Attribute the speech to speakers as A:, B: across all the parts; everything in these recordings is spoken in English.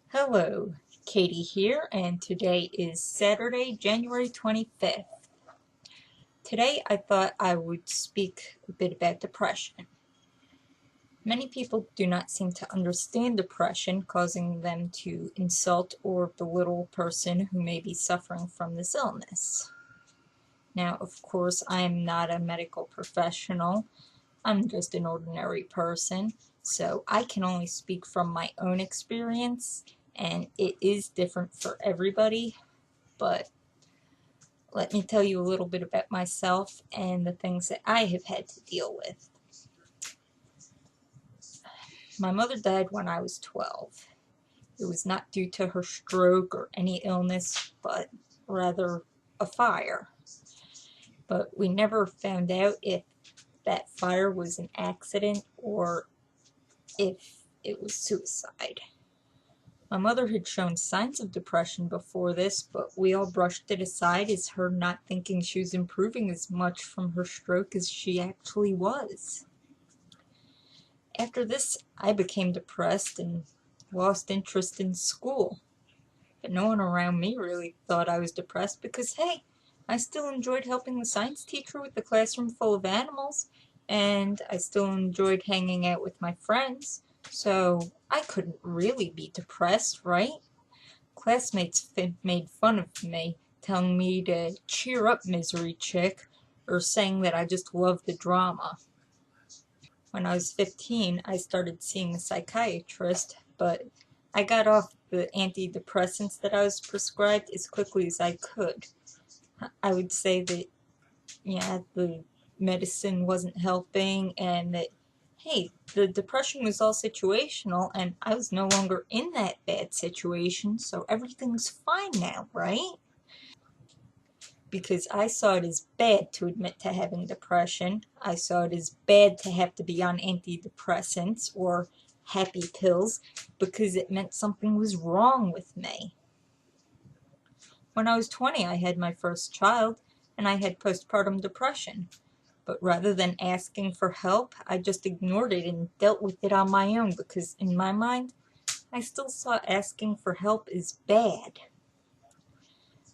A: Hello, Katie here, and today is Saturday, January 25th. Today I thought I would speak a bit about depression. Many people do not seem to understand depression, causing them to insult or belittle a person who may be suffering from this illness. Now, of course, I am not a medical professional. I'm just an ordinary person, so I can only speak from my own experience, and it is different for everybody, but let me tell you a little bit about myself and the things that I have had to deal with. My mother died when I was 12. It was not due to her stroke or any illness, but rather a fire. But we never found out if that fire was an accident or if it was suicide. My mother had shown signs of depression before this, but we all brushed it aside as her not thinking she was improving as much from her stroke as she actually was. After this, I became depressed and lost interest in school. But no one around me really thought I was depressed because, hey, I still enjoyed helping the science teacher with the classroom full of animals, and I still enjoyed hanging out with my friends, so I couldn't really be depressed, right? Classmates made fun of me, telling me to cheer up, misery chick, or saying that I just loved the drama. When I was 15, I started seeing a psychiatrist, but I got off the antidepressants that I was prescribed as quickly as I could. I would say that, yeah, the medicine wasn't helping, and that, hey, the depression was all situational, and I was no longer in that bad situation, so everything's fine now, right? Because I saw it as bad to admit to having depression. I saw it as bad to have to be on antidepressants or happy pills because it meant something was wrong with me. When I was 20, I had my first child and I had postpartum depression. But rather than asking for help, I just ignored it and dealt with it on my own because in my mind, I still saw asking for help as bad.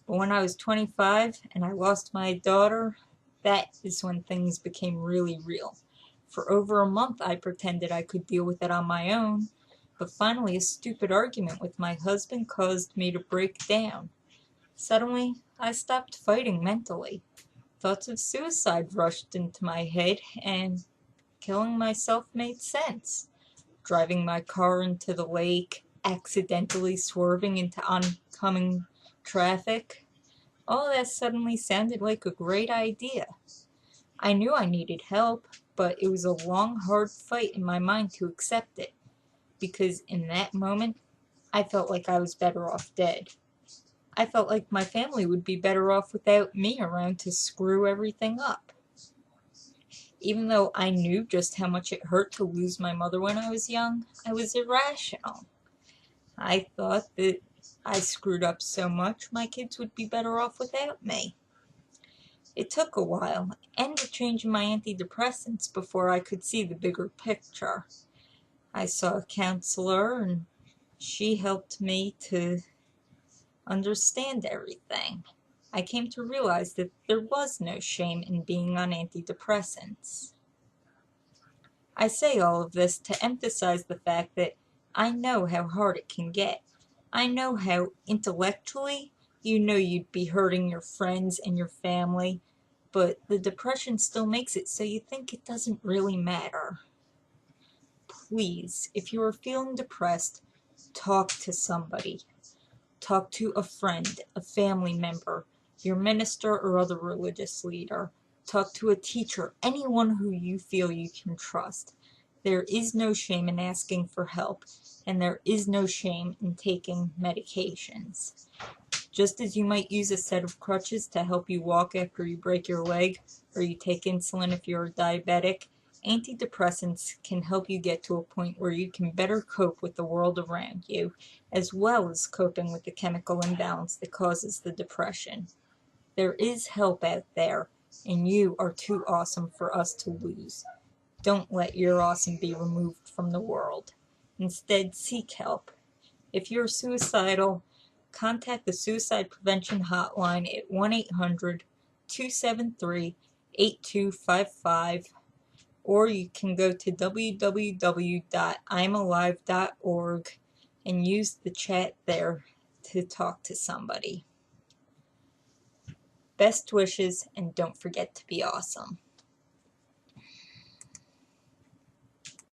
A: But when I was 25 and I lost my daughter, that is when things became really real. For over a month, I pretended I could deal with it on my own, but finally a stupid argument with my husband caused me to break down. Suddenly, I stopped fighting mentally. Thoughts of suicide rushed into my head, and killing myself made sense. Driving my car into the lake, accidentally swerving into oncoming traffic, all that suddenly sounded like a great idea. I knew I needed help, but it was a long, hard fight in my mind to accept it, because in that moment, I felt like I was better off dead. I felt like my family would be better off without me around to screw everything up. Even though I knew just how much it hurt to lose my mother when I was young, I was irrational. I thought that I screwed up so much my kids would be better off without me. It took a while, and a change in my antidepressants before I could see the bigger picture. I saw a counselor, and she helped me to understand everything. I came to realize that there was no shame in being on antidepressants. I say all of this to emphasize the fact that I know how hard it can get. I know how intellectually you know you'd be hurting your friends and your family, but the depression still makes it so you think it doesn't really matter. Please, if you are feeling depressed, talk to somebody. Talk to a friend, a family member, your minister or other religious leader. Talk to a teacher, anyone who you feel you can trust. There is no shame in asking for help, and there is no shame in taking medications. Just as you might use a set of crutches to help you walk after you break your leg, or you take insulin if you're diabetic, antidepressants can help you get to a point where you can better cope with the world around you, as well as coping with the chemical imbalance that causes the depression. There is help out there, and you are too awesome for us to lose. Don't let your awesome be removed from the world. Instead, seek help. If you're suicidal, contact the Suicide Prevention Hotline at 1-800-273-8255, or you can go to www.imalive.org and use the chat there to talk to somebody. Best wishes, and don't forget to be awesome.